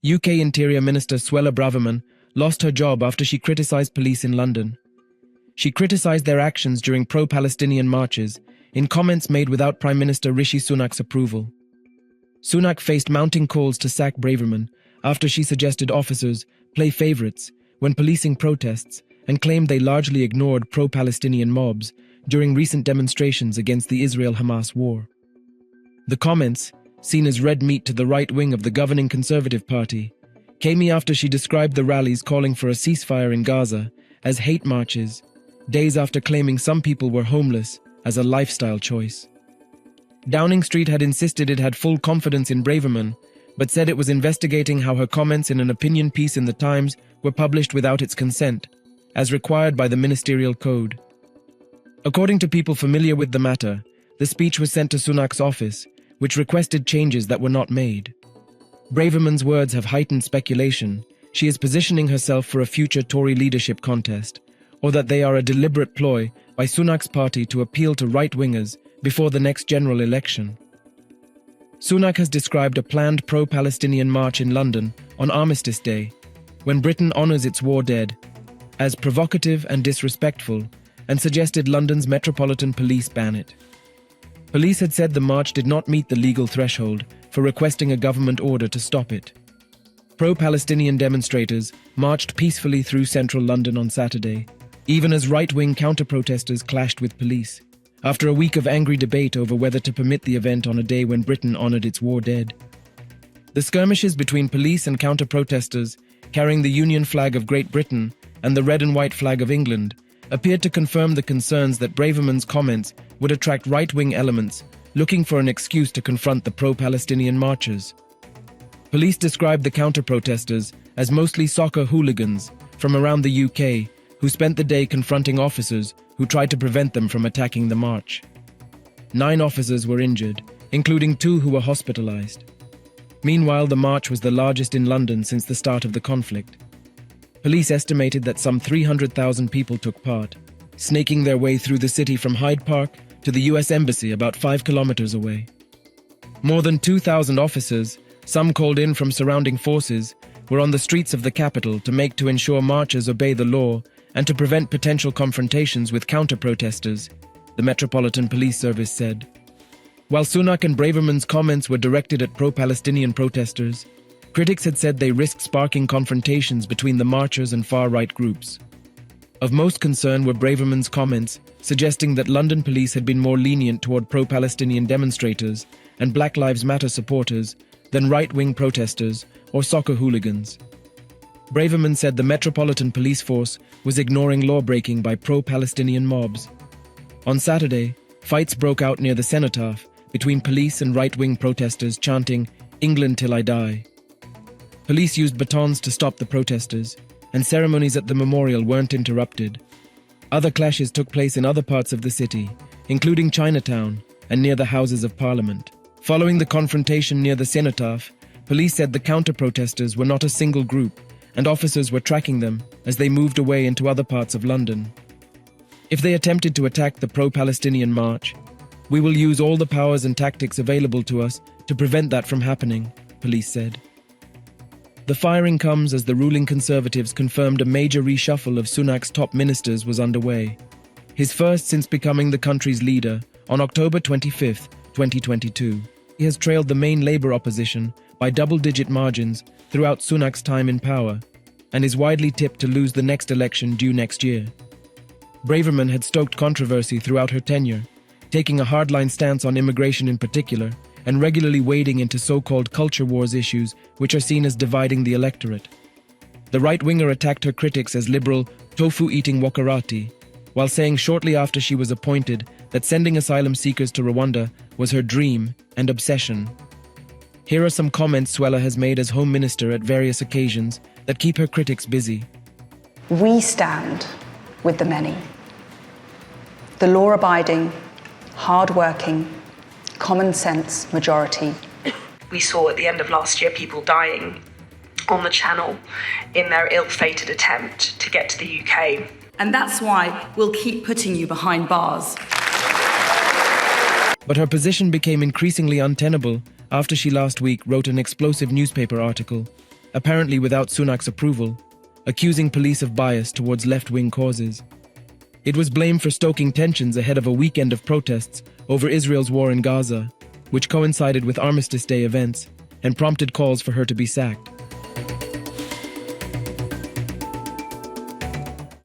UK Interior Minister Suella Braverman lost her job after she criticised police in London. She criticised their actions during pro-Palestinian marches in comments made without Prime Minister Rishi Sunak's approval. Sunak faced mounting calls to sack Braverman after she suggested officers play favourites when policing protests and claimed they largely ignored pro-Palestinian mobs during recent demonstrations against the Israel-Hamas war. The comments, seen as red meat to the right wing of the governing Conservative Party, came after she described the rallies calling for a ceasefire in Gaza as hate marches, days after claiming some people were homeless as a lifestyle choice. Downing Street had insisted it had full confidence in Braverman, but said it was investigating how her comments in an opinion piece in The Times were published without its consent, as required by the ministerial code. According to people familiar with the matter, the speech was sent to Sunak's office, which requested changes that were not made. Braverman's words have heightened speculation she is positioning herself for a future Tory leadership contest, or that they are a deliberate ploy by Sunak's party to appeal to right-wingers before the next general election. Sunak has described a planned pro-Palestinian march in London on Armistice Day, when Britain honours its war dead, as provocative and disrespectful, and suggested London's Metropolitan Police ban it. Police had said the march did not meet the legal threshold for requesting a government order to stop it. Pro-Palestinian demonstrators marched peacefully through central London on Saturday, even as right-wing counter-protesters clashed with police, after a week of angry debate over whether to permit the event on a day when Britain honoured its war dead. The skirmishes between police and counter-protesters, carrying the Union flag of Great Britain and the red and white flag of England, appeared to confirm the concerns that Braverman's comments would attract right-wing elements looking for an excuse to confront the pro-Palestinian marchers. Police described the counter-protesters as mostly soccer hooligans from around the UK who spent the day confronting officers who tried to prevent them from attacking the march. 9 officers were injured, including 2 who were hospitalised. Meanwhile, the march was the largest in London since the start of the conflict. Police estimated that some 300,000 people took part, snaking their way through the city from Hyde Park to the US Embassy about 5 kilometers away. More than 2,000 officers, some called in from surrounding forces, were on the streets of the capital to ensure marchers obey the law and to prevent potential confrontations with counter-protesters, the Metropolitan Police Service said. While Sunak and Braverman's comments were directed at pro-Palestinian protesters, critics had said they risked sparking confrontations between the marchers and far-right groups. Of most concern were Braverman's comments suggesting that London police had been more lenient toward pro-Palestinian demonstrators and Black Lives Matter supporters than right-wing protesters or soccer hooligans. Braverman said the Metropolitan Police Force was ignoring law-breaking by pro-Palestinian mobs. On Saturday, fights broke out near the cenotaph between police and right-wing protesters chanting, "England till I die." Police used batons to stop the protesters, and ceremonies at the memorial weren't interrupted. Other clashes took place in other parts of the city, including Chinatown and near the Houses of Parliament. Following the confrontation near the cenotaph, police said the counter-protesters were not a single group, and officers were tracking them as they moved away into other parts of London. If they attempted to attack the pro-Palestinian march, we will use all the powers and tactics available to us to prevent that from happening, police said. The firing comes as the ruling Conservatives confirmed a major reshuffle of Sunak's top ministers was underway, his first since becoming the country's leader on October 25, 2022. He has trailed the main Labour opposition by double-digit margins throughout Sunak's time in power, and is widely tipped to lose the next election due next year. Braverman had stoked controversy throughout her tenure, taking a hardline stance on immigration in particular, and regularly wading into so-called culture wars issues which are seen as dividing the electorate. The right-winger attacked her critics as liberal, tofu-eating wokarati, while saying shortly after she was appointed that sending asylum seekers to Rwanda was her dream and obsession. Here are some comments Suella has made as Home Minister at various occasions that keep her critics busy. We stand with the many. The law-abiding, hard-working, common-sense majority. We saw at the end of last year people dying on the Channel in their ill-fated attempt to get to the UK. And that's why we'll keep putting you behind bars. But her position became increasingly untenable after she last week wrote an explosive newspaper article apparently without Sunak's approval, accusing police of bias towards left-wing causes. It was blamed for stoking tensions ahead of a weekend of protests over Israel's war in Gaza, which coincided with Armistice Day events and prompted calls for her to be sacked.